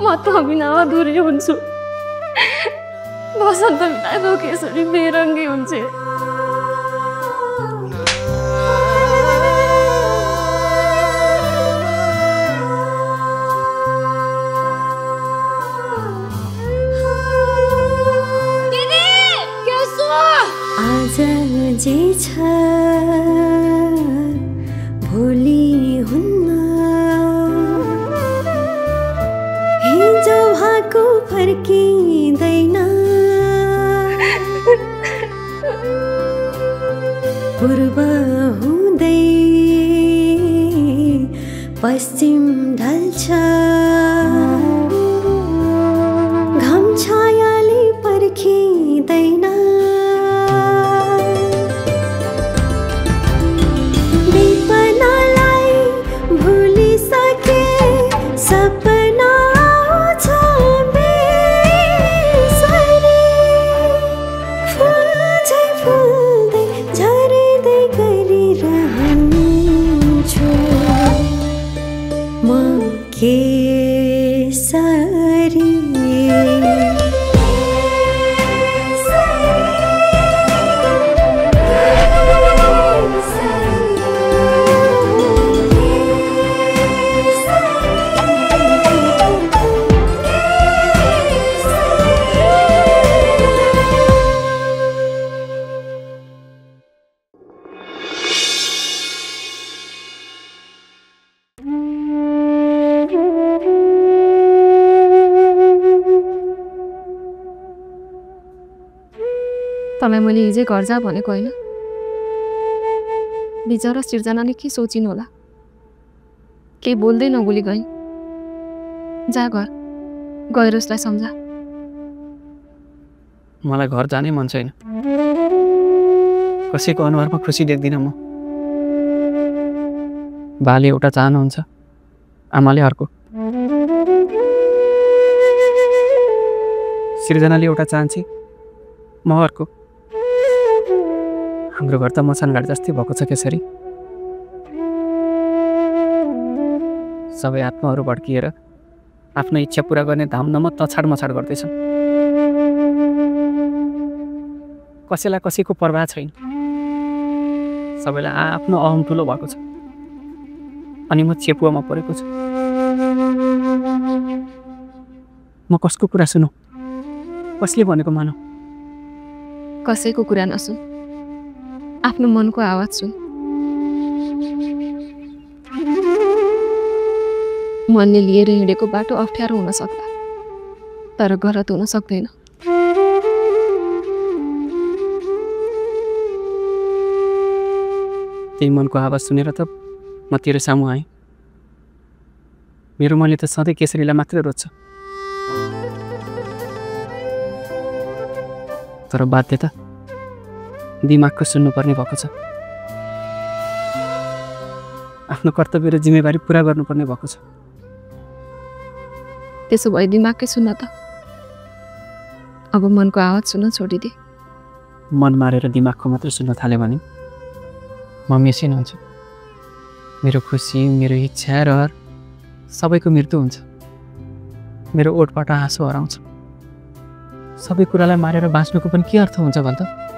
म त बिना अधुरी हुन्छु बसन्त बिना केसरी बेरङ्गी हुन्छ जे छ भोलि हुन्न हिजो भएको फर्किँदैन पूर्व हुँदै पश्चिम ढल्छ घाम छायाले पर्खिँदैन तँलाई मैले हिजै घर जा भनेको होइन बिचरा सिर्जनाले के सोचिनु होला केही बोल्दै नबोली गई जा घर गएर उसलाई सम्झा मलाई घर जानै मन छैन कसैको अनुहारमा खुसी देख्दिनँ म बाले एउटा चाहनुहुन्छ आमाले अर्को सिर्जनाले एउटा चाहन्छे म अर्को हाम्रो घर त मसानघाट जस्तै भएको छ त्यसरी सबै आत्माहरू भड्किएर आफ्नो इच्छा पुरा गर्ने धामनमा तछाड मछाड गर्दैछन् कसैलाई कसैको परवाह छैन सबैलाई आफ्नो अहम ठुलो भएको छ अनि म चेपुवामा परेको छु म कसको कुरा सुनौ कसले भनेको मानौ कसैको कुरा नसुन आफ्नो मनको आवाज सुन मनले लिएर हिँडेको बाटो अप्ठ्यारो हुन सक्ला तर गलत हुन सक्दैन त्यही मनको आवाज सुनेर त म तेरो सामु आएँ मेरो मनले त सधैँ केसरीलाई मात्रै रोज्छ तर बाध्यता दिमागको सुन्नुपर्ने भएको छ आफ्नो कर्तव्य र जिम्मेवारी पुरा गर्नुपर्ने भएको छ त्यसो भए दिमागकै सुन्न त अब मनको आवाज सुन्न छोडिदे मन मारेर दिमागको मात्र सुन्न थाल्यो भने म मेसिन हुन्छु मेरो खुसी मेरो इच्छा रहर सबैको मृत्यु हुन्छ मेरो ओठबाट आँसु हराउँछ सबै कुरालाई मारेर बाँच्नुको पनि के अर्थ हुन्छ भन् त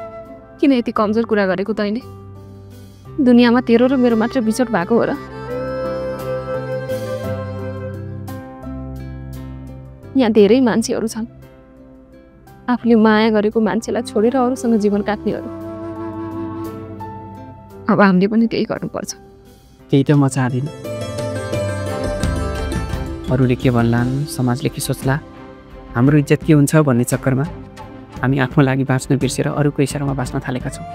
किन यति कमजोर कुरा गरेको तैँले दुनियाँमा तेरो र मेरो मात्र बिछोड भएको हो र यहाँ धेरै मान्छेहरू छन् आफूले माया गरेको मान्छेलाई छोडेर अरूसँग जीवन काट्नेहरू अब हामीले पनि त्यही गर्नुपर्छ त्यही त म चाहदिनँ अरूले के भन्लान् समाजले के सोच्ला हाम्रो इज्जत के हुन्छ भन्ने चक्करमा हामी आफ्नो लागि बाँच्न बिर्सेर अरूको इसारामा बाँच्न थालेका छौँ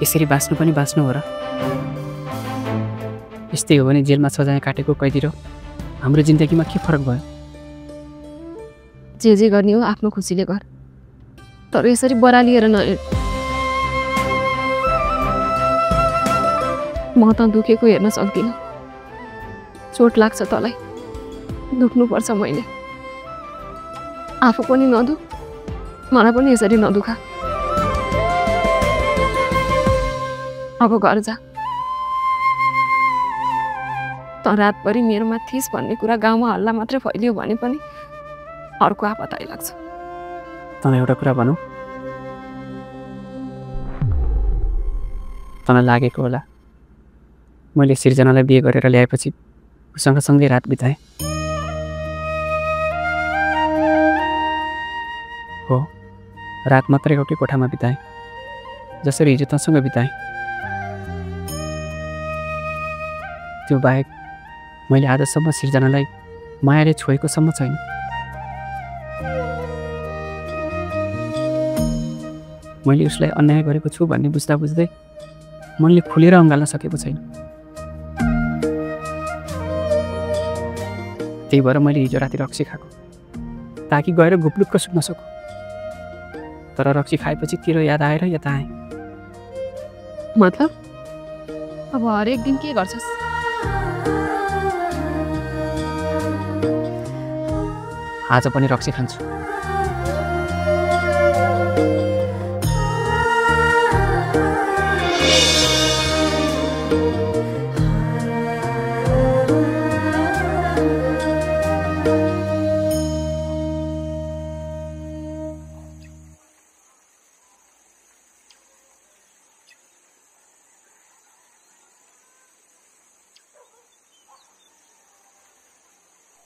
यसरी बाँच्नु पनि बाँच्नु हो र यस्तै हो भने जेलमा सजाय काटेको कैदी र हाम्रो जिन्दगीमा के फरक भयो जे गर्ने हो आफ्नो खुसीले गर तर यसरी बरालिएर न म त दुखेको हेर्न सक्दिनँ चोट लाग्छ तँलाई दुख्नुपर्छ मैले आफू पनि नदुख मलाई पनि यसरी नदुखा अब घर जा त रातभरि मेरोमा थिस भन्ने कुरा गाउँमा हल्ला मात्रै फैलियो भने पनि अर्को आपत आइलाग्छ। तँलाई एउटा कुरा भनौँ, तँलाई लागेको होला मैले सिर्जनालाई बिहे गरेर ल्याएपछि उसँग सँगै रात बिताएँ। हो, रात मात्र एउटै कोठामा बिताएँ, जसरी हिजो तँसँग बिताएँ। त्यो बाहेक मैले आजसम्म सिर्जनालाई मायाले छोएको सम्म छैन। मैले उसलाई अन्याय गरेको छु भन्ने बुझ्दा बुझ्दै मनले खुलेर अँगाल्न सकेको छैन। त्यही भएर मैले हिजो राति रक्सी खाएको, ताकि गएर गुप्लुक्क सुत्न सकु। तर रक्सी खाएपछि तेरो याद आएर यता आएँ। मतलब अब हरेक दिन के गर्छस्? आज पनि रक्सी खान्छु।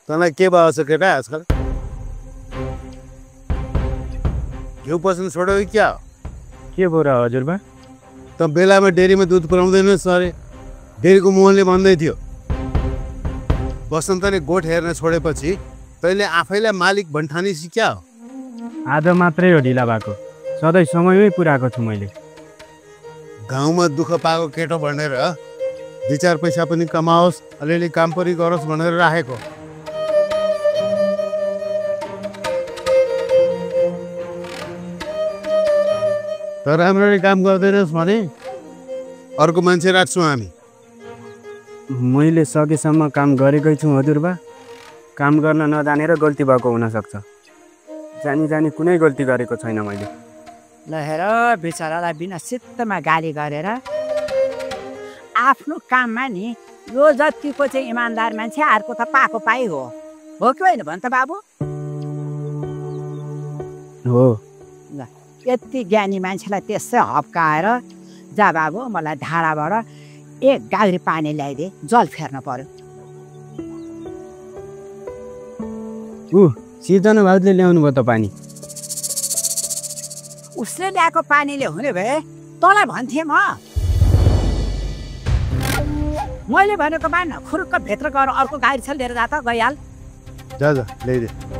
तँलाई के भयो छ केटा आजकल? घिउ पस्नु छोड्यो कि क्या? के भयो र हजुरबा? त बेलामा डेरीमा दुध पुऱ्याउँदैनस् अरे, डेरीको मोहनले भन्दै थियो। बसन्तले गोठ हेर्न छोडेपछि तैँले आफैलाई मालिक भन्ठानिस् क्या हो? आज मात्रै हो ढिला भएको, सधैँ समयमै पुऱ्याएको छु मैले। गाउँमा दुःख पाएको केटो भनेर 2-4 पैसा पनि कमाओस्, अलिअलि काम पनि गरोस् भनेर राखेको। तर राम्ररी काम गर्दैनस् भने अर्को मान्छे राख्छौँ हामी। मैले सकेसम्म काम गरेकै छु हजुरबा। काम गर्न नजानेर गल्ती भएको हुनसक्छ, जानी जानी कुनै गल्ती गरेको छैन मैले। ल हेर, बिचरालाई बिना सित्तमा गाली गरेर आफ्नो काममा नि यो जतिको चाहिँ इमान्दार मान्छे अर्को त पाएको पाइ हो कि होइन भन् त बाबु? हो, ल यति ज्ञानी मान्छेलाई त्यसै हप्काएर जा बाबु, मलाई धाराबाट 1 गाग्री पानी ल्याइदिए, जल फेर्न पर्यो। सिर्जना भाउजूले ल्याउनु भयो त पानी? उसले ल्याएको पानीले हुने भए तँलाई भन्थे म। मैले भनेको मान खुरुक्क भित्र गएर अर्को गाडी छ लिएर जा त, गइहाल। जा जा ल्याइदे।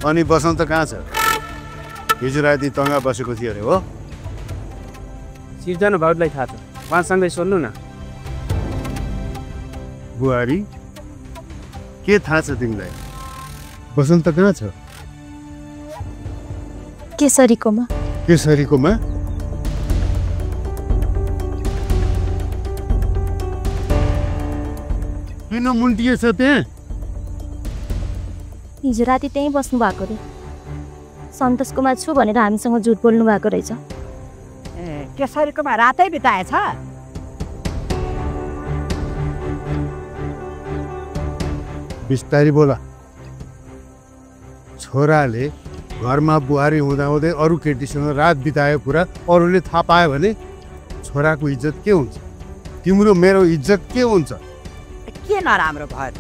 अनि बसन्त कहाँ छ? हिजो राति तँगा बसेको थियो अरे हो? सिर्जना भाउजूलाई थाहा छ, उहाँसँगै सोध्नु न। बुहारी के थाहा छ तिमीलाई? बसन्त कहाँ छ? केसरीकोमा। केसरीकोमा? किन मुन्टिएछ त्यहाँ? हिजो राति त्यहीँ बस्नु भएको रे। सन्तोषकोमा छु भनेर हामीसँग झुट बोल्नु भएको रहेछ। ए, केसरीकोमा रातै बिताएछ? बिस्तारी बोला। छोराले घरमा बुहारी हुँदाहुँदै अरू केटीसँग रात बितायो कुरा अरूले थाहा पायो भने छोराको इज्जत के हुन्छ? तिम्रो मेरो इज्जत के हुन्छ? के नराम्रो भयो त?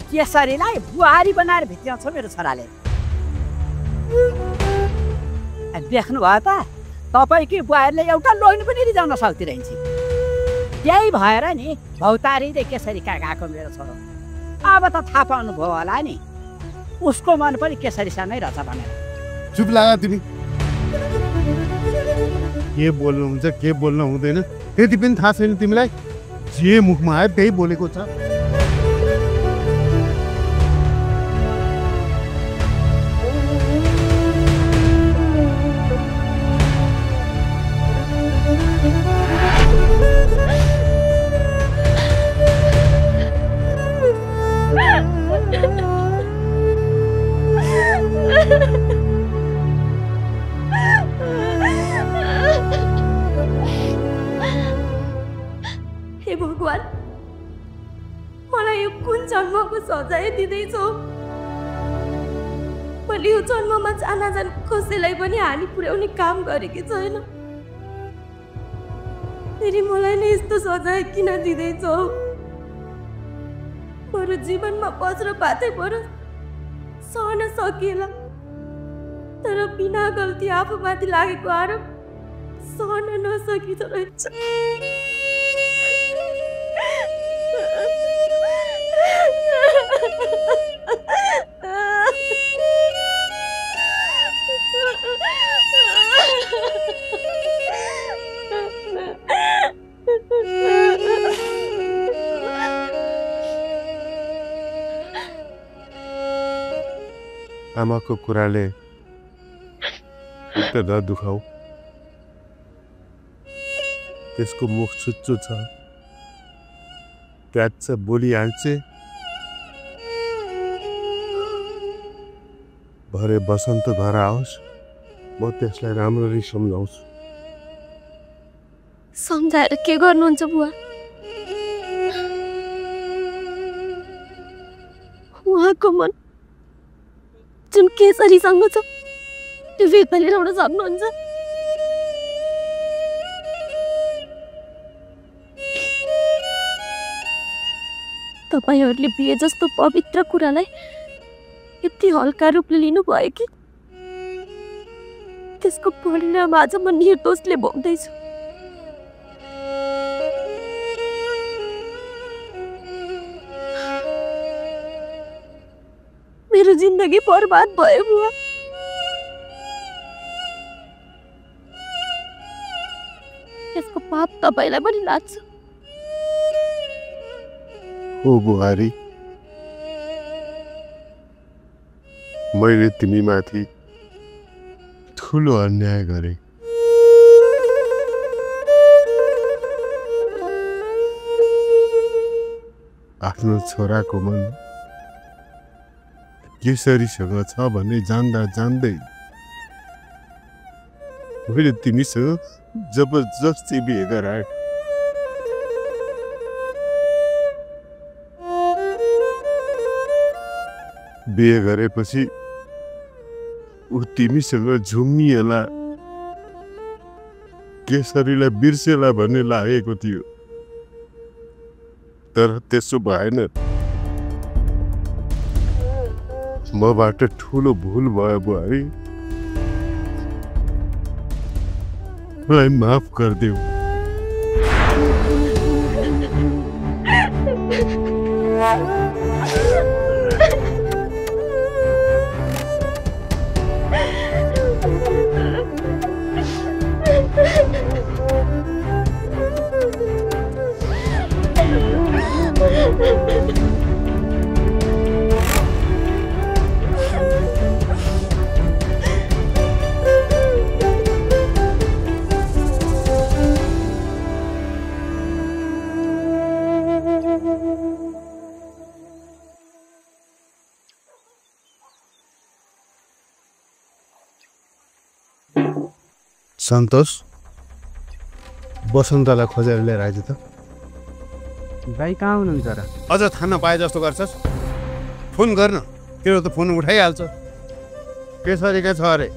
केसरीलाई बुहारी बनाएर भित्राउँछ मेरो छोराले। देख्नु भयो त, तपाईँकै बुहारीले एउटा लोन पनि रिजाउन सक्दिरहेछ। त्यही भएर नि भौतारीले केसरी कहाँ गएको मेरो छोरो। अब त थाहा पाउनु भयो होला नि, उसको मन पनि केसरीसँगै रहेछ भनेर। चुप लागा तिमी। के बोल्नु हुन्छ के बोल्नु हुँदैन त्यति पनि थाहा छैन तिमीलाई? जे मुखमा आयो त्यही बोलेको छ। कुन जन्मको सजाय दिँदैछौ? मैले यो जन्ममा जान कसैलाई पनि हानि पुर्याउने काम गरेकी छैन। फेरि मलाई नै यस्तो सजाय किन दिँदैछौ? बरु जीवनमा वज्रपातै परोस्, सहन सकिएला। तर बिना गल्ती आफूमाथि लागेको आरोप सहन नसकिँदो रहेछ। आमाको कुराले उक्त नदुखाऊ। त्यसको मुख छुच्चो छ, प्याच बोलिहाल्छ। भरे बसन्त घर आओस्, म त्यसलाई राम्ररी सम्झाउँछु। सम्झाएर के गर्नुहुन्छ बुवा? उहाँको मन जुन केसरीसँग छ त्यो फिर्ता ल्याउन सक्नुहुन्छ? तपाईहरूले बिहे जस्तो पवित्र कुरालाई यति हल्का रूपले लिनुभयो कि त्यसको परिणाम आज म निर्दोषले भोग्दैछु। मेरो जिन्दगी बर्बाद भयो बुवा। यसको पाप तपाईलाई पनि लाग्छ। ओ बुहारी, मैले तिमीमाथि ठुलो अन्याय गरे। आफ्नो छोराको मन केसरीसँग छ भन्ने जान्दा जान्दै मैले तिमीसँग जबरजस्ती बिहे गराए। बिहे गरेपछि ऊ तिमीसँग झुम्मिएला, केसरीलाई बिर्सेला भन्ने लागेको थियो। तर त्यसो भएन। मबाट ठुलो भुल भयो बुहारी, मलाई माफ गरिदेऊ। सन्तोष, बसन्तलाई खोजेर लिएर आइज त। भाइ कहाँ हुनुहुन्छ र? अझ थाहा नपाए जस्तो गर्छस्? फोन गर्न, तेरो त फोन उठाइहाल्छ। केसरीका छ अरे,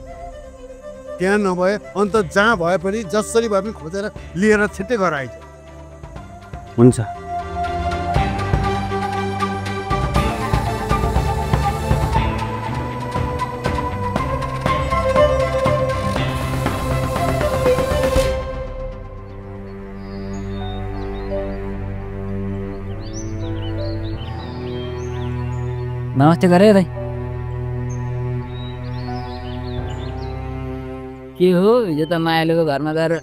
त्यहाँ नभए अन्त जहाँ भए पनि जसरी भए पनि खोजेर लिएर छिट्टै घर आइज। हुन्छ। नमस्ते गरे दाइ। के हो, हिजो त मायालुको घरमा गएर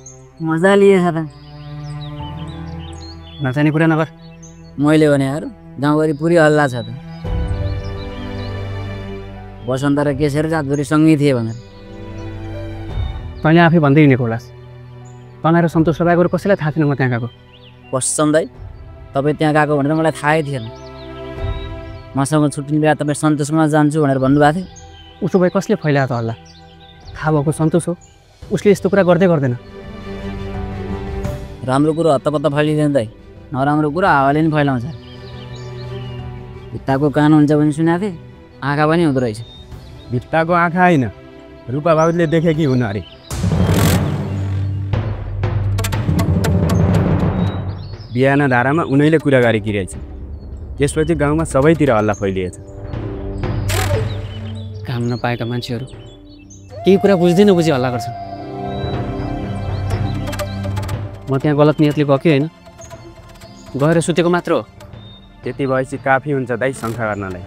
मजा लिएछ त। नचाहिने कुरा नगर। मैले भने यार, गाउँभरि पुरै हल्ला छ त। बसन्त र केसरी रातभरि सँगै थिए भनेर। तैँले आफै भन्दै हिँडेको होलास्। तँलाई र सन्तोष लगाएको कसैलाई थाहा थिएन म त्यहाँ गएको। कसम दाइ, तपाईँ त्यहाँ गएको भनेर मलाई थाहै थिएन। मसँग छुट्टिने बेला तपाईँ सन्तोषमा जान्छु भनेर भन्नुभएको थियो। उसो भए कसले फैलायो त हल्ला? थाहा भएको सन्तोष हो, उसले यस्तो कुरा गर्दै गर्दैन। राम्रो कुरो हत्तपत्त फैलिँदैन दाइ, नराम्रो कुरा हावाले नि फैलाउँछ। भित्ताको कान हुन्छ भने सुनेको थिएँ, आँखा पनि हुँदो रहेछ। भित्ताको आँखा होइन, रूपा भाउजूले देखे कि हुन अरे। बिहान धारामा उनीले कुरा गरेकी रहेछ। त्यसपछि गाउँमा सबैतिर हल्ला फैलिएछ। काम नपाएका मान्छेहरू केही कुरा बुझ्दै नबुझी हल्ला गर्छन्। म त्यहाँ गलत नियतले गएकै होइन, गएर सुतेको मात्र हो। त्यति भएपछि काफी हुन्छ दाइ शङ्का गर्नलाई।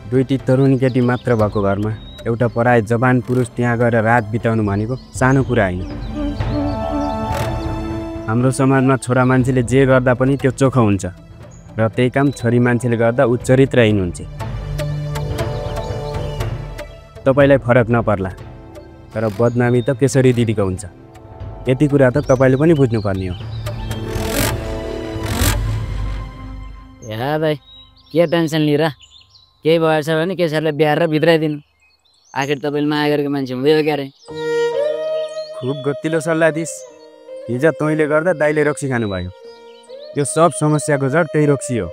दुईटी तरुणी केटी मात्र भएको घरमा एउटा पराय जवान पुरुष त्यहाँ गएर रात बिताउनु भनेको सानो कुरा होइन। हाम्रो समाजमा छोरा मान्छेले जे गर्दा पनि त्यो चोखो हुन्छ र त्यही काम छोरी मान्छेले गर्दा ऊ चरित्रहीन हुन्छ। तपाईँलाई फरक नपर्ला, तर बदनामी त केशरी दिदीको हुन्छ। यति कुरा त तपाईँले पनि बुझ्नुपर्ने हो। या भाइ, के टेन्सन लिएर? केही भएछ भने केशरलाई बिहार र भित्राइदिनु। आखिर तपाईँले माया गरेको मान्छे हुँदै हो क्यारे। खुब गतिलो सल्लाह दिस। हिजो तैँले गर्दा दाइले रक्सी खानुभयो। यो सब समस्याको जड त्यही रक्सी हो।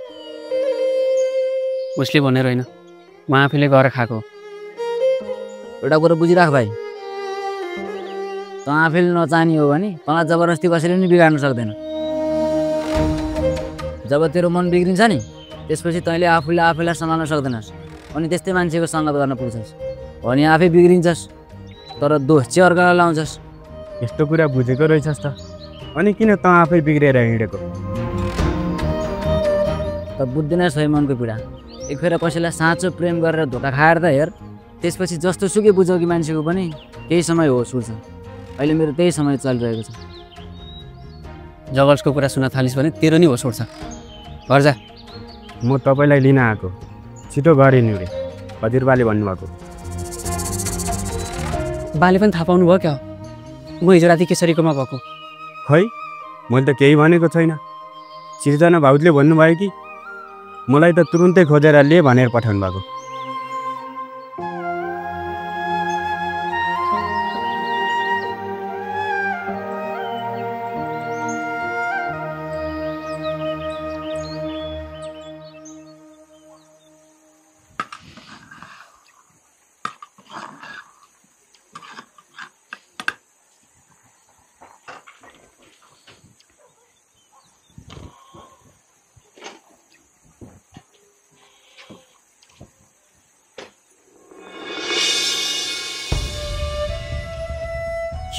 उसले भनेर होइन, म आफैले गएर खाएको। एउटा कुरो बुझिराख भाइ, तँ आफैले नचाहने हो भने तँलाई जबरजस्ती कसैले पनि बिगार्न सक्दैन। जब तेरो मन बिग्रिन्छ नि, त्यसपछि तैँले आफूलाई सम्हाल्न सक्दैनस् अनि त्यस्तै मान्छेको सङ्गत गर्न पुग्छस् अनि आफै बिग्रिन्छस्, तर दोष चाहिँ अर्कालाई लाउँछस्। यस्तो कुरा बुझेको रहेछस् त, अनि किन तँ आफै बिग्रेर हिँडेको? त बुझ्दैनस् है मनको पीडा। एक फेर कसैलाई साँचो प्रेम गरेर धोका खाएर त हेर, त्यसपछि जस्तो सुकै बुझौ कि मान्छेको पनि केही समय होस् उल्छ। अहिले मेरो त्यही समय चलिरहेको छ। जगल्सको कुरा सुन्न थालिस् भने तेरो नि होस् उठ्छ। घर जा। म तपाईँलाई लिन आएको, छिटो घर हिँड्नु रे। हजुरबाले भन्नुभएको। बाले पनि थाहा पाउनु भयो क्या? म हिजो राति केशरीकोमा भएको। खै, मैले त केही भनेको छैन। सिर्जना भाउजूले भन्नुभयो कि मलाई त तुरुन्तै खोजेर लिए भनेर पठाउनु भएको।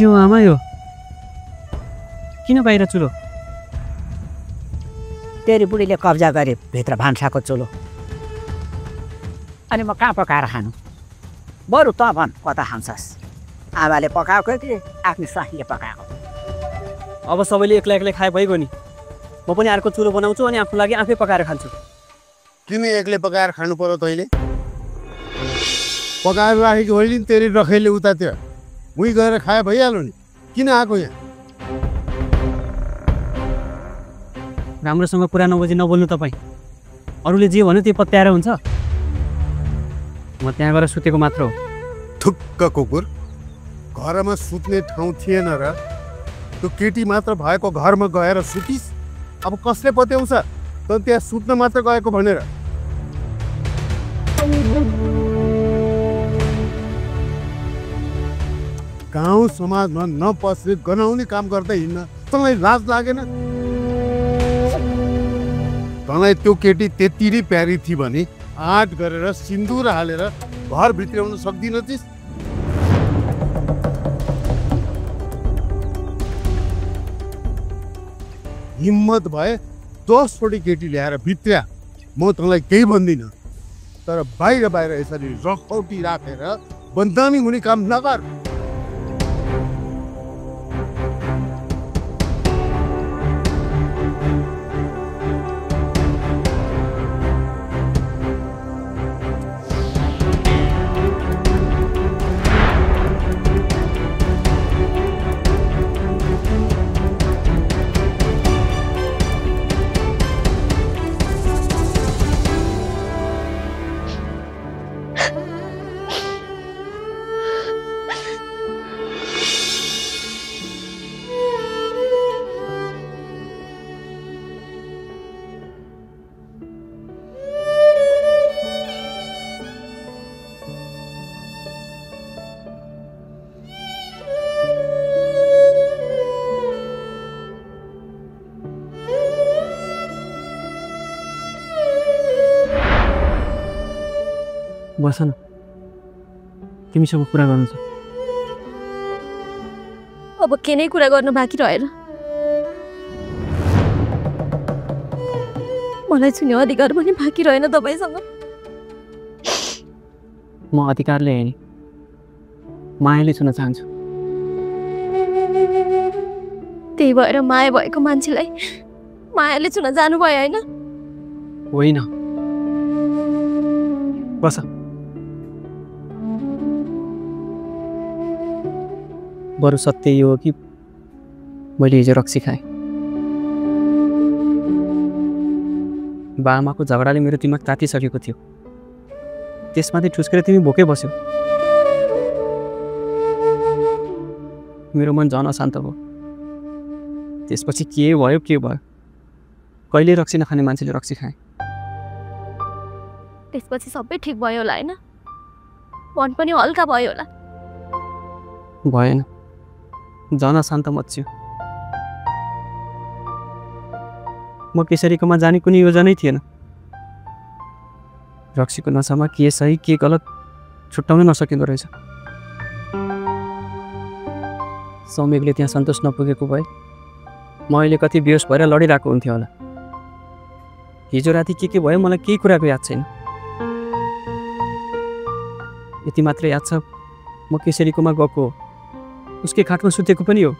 के हो आमा, यो किन बाहिर चुलो? तेरी बुढीले कब्जा गरे भित्र भान्साको चुलो, अनि म कहाँ पकाएर खानु? बरु त भन् कता खान्छस्? आमाले पकाएको कि आफ्नो स्वास्नीले पकाएको? अब सबैले एक्लै एक्लै खाए भइगयो नि। म पनि अर्को चुलो बनाउँछु अनि आफ्नो लागि आफै पकाएर खान्छु। किन एक्लै पकाएर खानु पर्यो तैँले? पकाएर राखेको होइन नि तेरी रखैले उतातिर, उहीँ गएर खाए भइहाल्यो नि। किन आएको यहाँ? राम्रोसँग कुरा नबुझी नबोल्नु तपाईँ। अरूले जे भन्यो त्यो पत्याएर हुन्छ? म त्यहाँ गएर सुतेको मात्र हो। थुक्क कुकुर, घरमा सुत्ने ठाउँ थिएन र त्यो केटी मात्र भएको घरमा गएर सुतिस्? अब कसले पत्याउँछ त त्यहाँ सुत्न मात्र गएको भनेर? गाउँ समाजमा नपस्ने गनाउने काम गर्दै हिँड्न तँलाई लाज लागेन? तँलाई त्यो केटी त्यति नै प्यारी थिए भने आँट गरेर सिन्दुर हालेर घर भित्राउन सक्दिनथिस्? हिम्मत भए 10 वटी केटी ल्याएर भित्र्या, म तँलाई केही भन्दिनँ, तर बाहिर बाहिर यसरी रखौटी राखेर बदनामी हुने काम नगर। बस न, तिमीसँग कुरा गर्नु छ। अब के नै कुरा गर्नु बाँकी रहेन। मलाई छुने अधिकार पनि बाँकी रहेन तपाईसँग। म अधिकारले हेर्ने मायाले छुन चाहन्छु। त्यही भएर माया भएको मान्छेलाई मायाले छुन जानुभयो होइन? होइन, बस। बरु सत्य यो हो कि मैले हिजो रक्सी खाएँ। बाआमाको झगडाले मेरो दिमाग तातिसकेको थियो। त्यसमाथि ठुस्केर तिमी भोकै बस्यौ। मेरो मन झन अशान्त भयो। त्यसपछि के भयो कहिले रक्सी नखाने मान्छेले रक्सी खाए। त्यसपछि सबै ठिक भयो होला होइन? मन पनि हल्का भयो होला। भएन, झन अशान्त मच्यो। म केसरीकोमा जाने कुनै योजनै थिएन। रक्सीको नसामा के सही के गलत छुट्याउन नसकिँदो रहेछ। सौम्यकले त्यहाँ सन्तोष नपुगेको भए म अहिले कति बेहोस भएर लडिरहेको हुन्थ्यो होला। हिजो राति के भयो मलाई केही कुराको याद छैन। यति मात्र याद छ म केसरीकोमा गएको हो, उसकै खाटमा सुतेको पनि हो।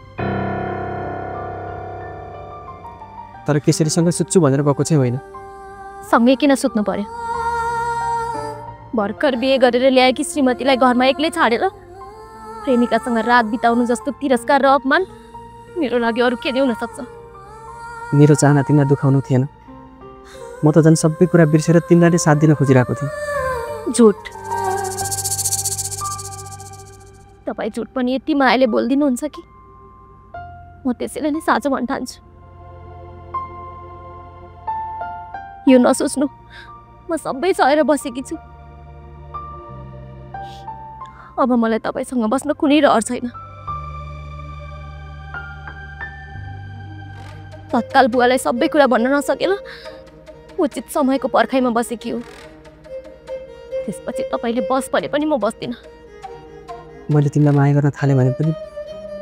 तर केसरीसँग सुत्छु भनेर गएको चाहिँ होइन। सँगै किन सुत्नु पर्यो? भर्खर बिहे गरेर ल्याएकी श्रीमतीलाई घरमा एक्लै छाडेर प्रेमिकासँग रात बिताउनु जस्तो तिरस्कार र अपमान मेरो लागि अरू के नै हुन सक्छ? मेरो चाहना तिमीलाई दुखाउनु थिएन। म त झन् सबै कुरा बिर्सेर तिमीलाई साथ दिन खोजिरहेको थिएँ। झुट। तपाईँ झुट पनि यति मायाले बोलिदिनुहुन्छ कि म त्यसैले नै साँचो भन्न ठान्छु। यो नसोच्नु, म सबै सहेर बसेकी छु। अब मलाई तपाईसँग बस्न कुनै रहर छैन। तत्काल बुवालाई सबै कुरा भन्न नसकेर उचित समयको पर्खाइमा बसेकी हो। त्यसपछि तपाईँले बस भने पनि म बस्दिनँ। मैले तिमीलाई माया गर्न थालेँ भने पनि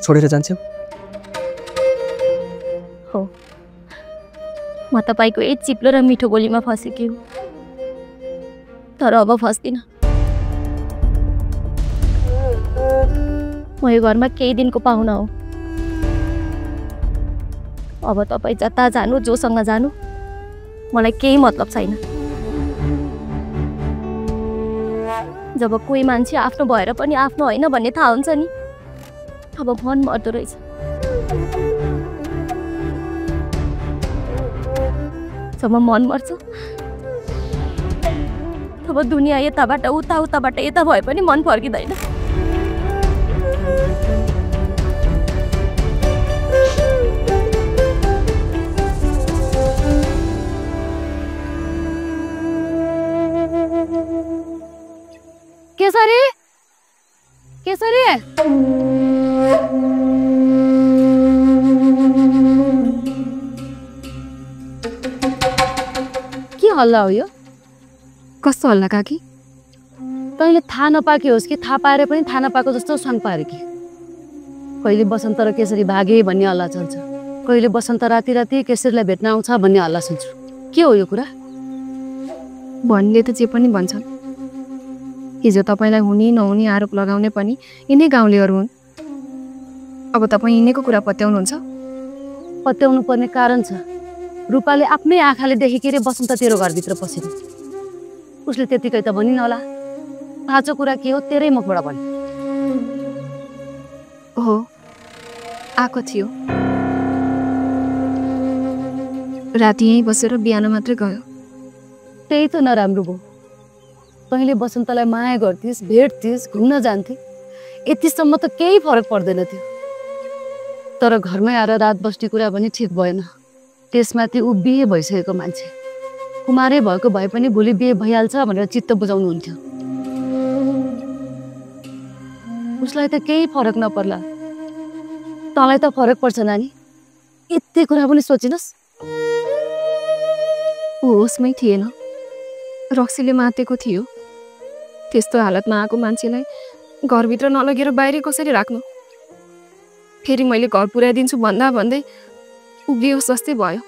छोडेर जान्छौ? हो, म तपाईँको यही चिप्लो र मिठो बोलीमा फसेकी हुँ। तर अब फस्दिनँ। म यो घरमा केही दिनको पाहुना हो। अब तपाईँ जता जानु, जोसँग जानु, मलाई केही मतलब छैन। जब कोही मान्छे आफ्नो भएर पनि आफ्नो होइन भन्ने थाहा हुन्छ नि, अब मन मर्दो रहेछ। जब मन मर्छ तब दुनियाँ यताबाट उता, उताबाट यता भए पनि मन फर्किँदैन। केसरी, केसरी, के हल्ला हो यो? कस्तो हल्ला काकी? तैँले थाहा नपाके होस् कि थाहा पाएर पनि थाहा नपाएको जस्तो साङ पारे कि? कहिले बसन्त र केसरी भागे भन्ने हल्ला चल्छ, कहिले बसन्त राति राति केसरीलाई भेट्न आउँछ भन्ने हल्ला सुन्छु। के हो यो कुरा? भन्ने त जे पनि भन्छन्। हिजो तपाईँलाई हुने नहुने आरोप लगाउने पनि यिनै गाउँलेहरू हुन्। अब तपाईँ यिनैको कुरा पत्याउनुहुन्छ? पत्याउनु पर्ने कारण छ। रूपाले आफ्नै आँखाले देखेकी रे बसन्त तेरो घरभित्र पसेर। उसले त्यतिकै त भनिन होला। साँचो कुरा के हो तेरै मुखबाट भन्। हो, आएको थियो। राति यहीँ बसेर बिहान मात्रै गयो। त्यही त नराम्रो भयो। तैँले बसन्तलाई माया गर्थिस्, भेट्थिस्, घुम्न जान्थे, यतिसम्म त केही फरक पर्दैन थियो। तर घरमै आएर रात बस्ने कुरा पनि ठिक भएन। त्यसमाथि ऊ बिहे भइसकेको मान्छे, कुमारै भएको भए पनि भोलि बिहे भइहाल्छ भनेर चित्त बुझाउनुहुन्थ्यो। उसलाई त केही फरक नपर्ला, तँलाई त फरक पर्छ नानी। यति कुरा पनि सोचिनस्? ऊ होसमै थिएन, रक्सीले मातेको थियो। त्यस्तो हालतमा आएको मान्छेलाई घरभित्र नलगेर बाहिर कसरी राख्नु? फेरि मैले घर पुर्याइदिन्छु भन्दा भन्दै उभियोस् जस्तै भयो।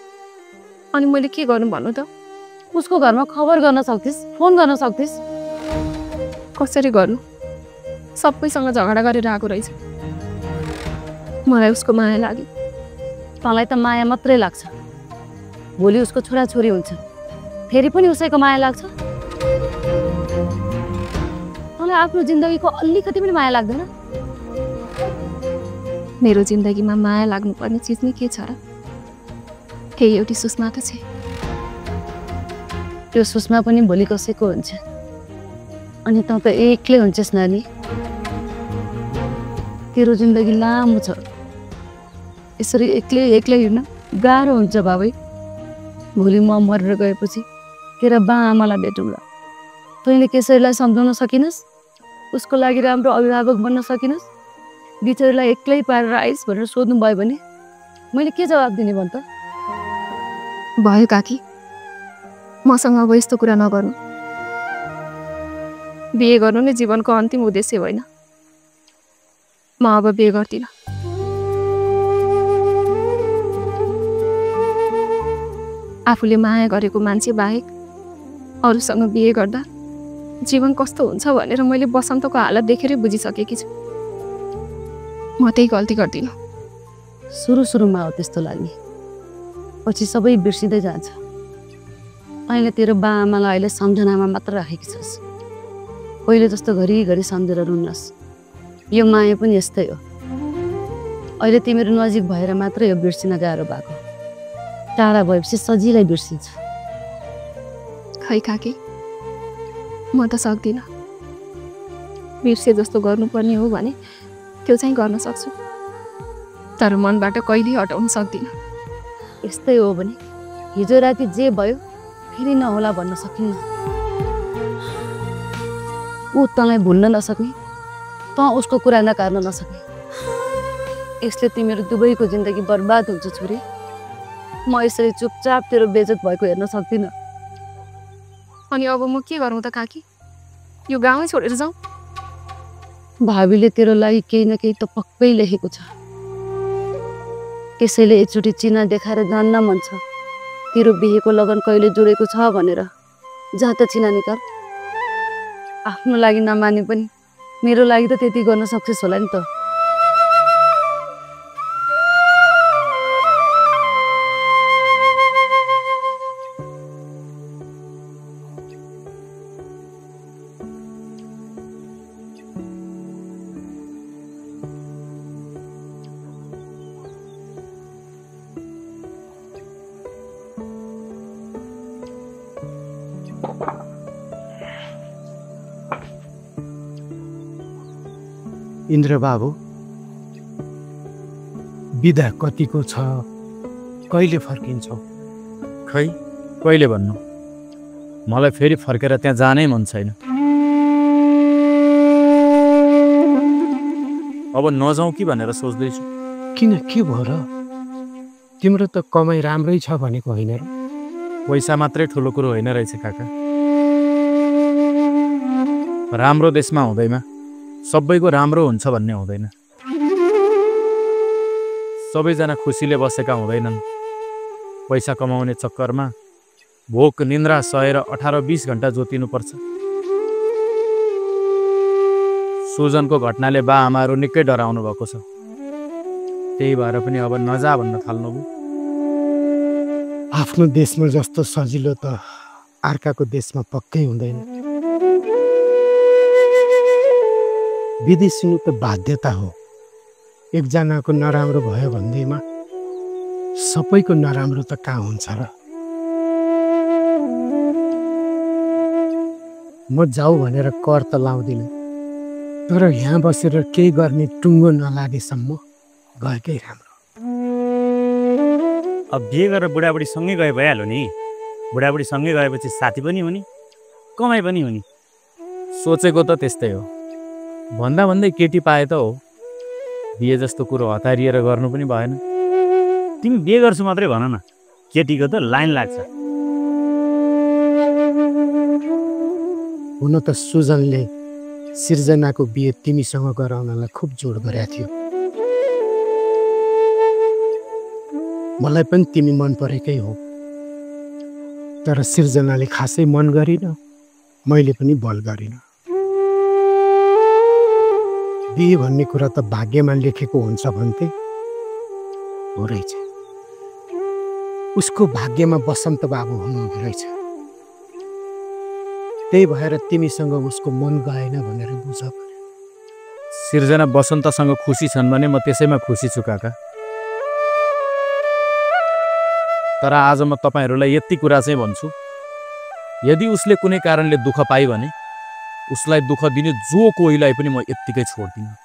अनि मैले के गर्नु भन्नु त? उसको घरमा खबर गर्न सक्थिस्, फोन गर्न सक्थिस्। कसरी गर्नु? सबैसँग झगडा गरेर आएको रहेछ। मलाई उसको माया लाग्यो। तँलाई त माया मात्रै लाग्छ, भोलि उसको छोराछोरी हुन्छ, फेरि पनि उसैको माया लाग्छ। तँलाई आफ्नो जिन्दगीको अलिकति पनि माया लाग्दैन? मेरो जिन्दगीमा माया लाग्नुपर्ने चिज नै के छ र? त्यही एउटी सुषमा त छ। त्यो सुषमा पनि भोलि कसैको हुन्छ, अनि तँ त एक्लै हुन्छस् नानी। तेरो जिन्दगी लामो छ, यसरी एक्लै एक्लै हिँड्न गाह्रो हुन्छ बाबै। भोलि म मरेर गएपछि तेरा बा आमालाई भेटौँला। तैँले केसरीलाई सम्झाउन सकिनस्, उसको लागि राम्रो अभिभावक बन्न सकिनस्, बिचरीलाई एक्लै पारेर आइस भनेर सोध्नु भयो भने मैले के जवाब दिने भन् त? भयो काकी, मसँग अब यस्तो कुरा नगर्नु। बिहे गर्नु नै जीवनको अन्तिम उद्देश्य होइन। म अब बिहे गर्दिनँ। आफूले माया गरेको मान्छे बाहेक अरूसँग बिहे गर्दा जीवन कस्तो हुन्छ भनेर मैले बसन्तको हालत देखेरै बुझिसकेकी छु। म त्यही गल्ती गर्दिनँ। सुरुमा हो त्यस्तो लाग्ने, पछि सबै बिर्सिँदै जान्छ। अहिले तेरो बा आमालाई अहिले सम्झनामा मात्र राखेकी छस्। पहिले जस्तो घरिघरि सम्झेर रुन्नस्। यो माया पनि यस्तै हो, अहिले तिमीहरू नजिक भएर मात्रै यो बिर्सिन गाह्रो भएको, टाढा भएपछि सजिलै बिर्सिन्छ। खै काकी, म त सक्दिनँ। बिर्से जस्तो गर्नुपर्ने हो भने त्यो चाहिँ गर्न सक्छु, तर मनबाट कहिल्यै हटाउन सक्दिनँ। यस्तै हो भने हिजो राति जे भयो फेरि नहोला भन्न सकिन्न। ऊ तँलाई भुल्न नसक्ने, तँ उसको कुरा नकार्न नसक्ने। यसले तिमीहरू दुवैको जिन्दगी बर्बाद हुन्छ छोरी। म यसरी चुपचाप तेरो बेइज्जत भएको हेर्न सक्दिनँ। अनि अब म के गरौँ त काकी? यो गाउँै छोडेर जाउँ? भावीले तेरो लागि केही न केही त पक्कै लेखेको छ। त्यसैले एकचोटि चिना देखाएर जान्न मन छ तेरो बिहेको लगन कहिले जोडेको छ भनेर। जा त चिना निकाल। आफ्नो लागि नमाने पनि मेरो लागि त त्यति गर्न सक्छस् होला नि त। इन्द्र बाबु, बिदा कतिको छ, कहिले फर्किन्छौ? खै कहिले भन्नु, मलाई फेरि फर्केर त्यहाँ जानै मन छैन। अब नजाउँ कि भनेर सोच्दैछु। किन, के भयो र? तिम्रो त कमाइ राम्रै छ भनेको होइन र? पैसा मात्रै ठुलो कुरो होइन रहेछ काका। राम्रो देशमा हुँदैमा सबैको राम्रो हुन्छ भन्ने हुँदैन। सबैजना खुसीले बसेका हुँदैनन्। पैसा कमाउने चक्करमा भोक निन्द्रा सहेर 18-20 घण्टा जोतिनुपर्छ। सुजनको घटनाले बा आमाहरू निकै डराउनु भएको छ। त्यही भएर पनि अब नजा भन्न थाल्नुभयो। आफ्नो देशमा जस्तो सजिलो त अर्काको देशमा पक्कै हुँदैन। विदेशिनु त बाध्यता हो। एकजनाको नराम्रो भयो भन्दैमा सबैको नराम्रो त कहाँ हुन्छ र? म जाऊ भनेर कर त लाउँदिनँ, तर यहाँ बसेर केही गर्ने टुङ्गो नलागेसम्म गएकै राम्रो। अब बिहे गरेर बुढाबुढी सँगै गए भइहाल्यो नि। बुढाबुढी सँगै गएपछि साथी पनि हुने, कमाइ पनि हुने। सोचेको त त्यस्तै हो। भन्दा भन्दै केटी पाए त हो। बिहे जस्तो कुरो हतारिएर गर्नु पनि भएन। तिमी बिहे गर्छु मात्रै भन न, केटीको त लाइन लाग्छ। हुन त सुजनले सिर्जनाको बिहे तिमीसँग गराउनलाई खुब जोड गरेको थियो। मलाई पनि तिमी मन परेकै हो, तर सिर्जनाले खासै मन गरिन, मैले पनि बल गरिन। बिहे भन्ने कुरा त भाग्यमा लेखेको हुन्छ भन्थे, हो रहेछ। उसको भाग्यमा बसन्त बाबु हुनुहुँदो रहेछ। त्यही भएर तिमीसँग उसको मन गएन भनेर बुझ। सिर्जना बसन्तसँग खुसी छन् भने म त्यसैमा खुसी छु काका। तर आज म तपाईँहरूलाई यति कुरा चाहिँ भन्छु, यदि उसले कुनै कारणले दुःख पाइ भने उसलाई दुःख दिने जो कोहीलाई पनि म यत्तिकै छोड्दिनँ।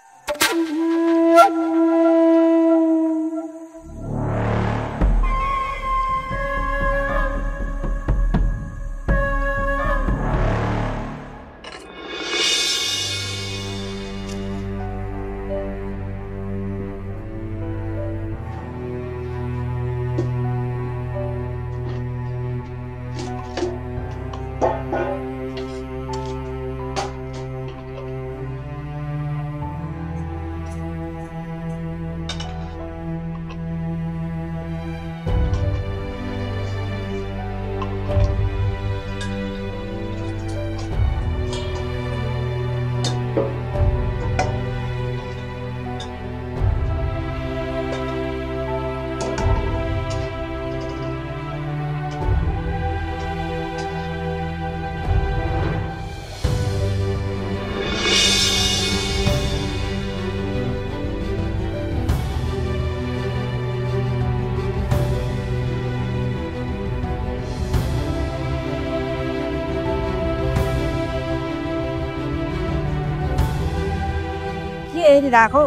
राखो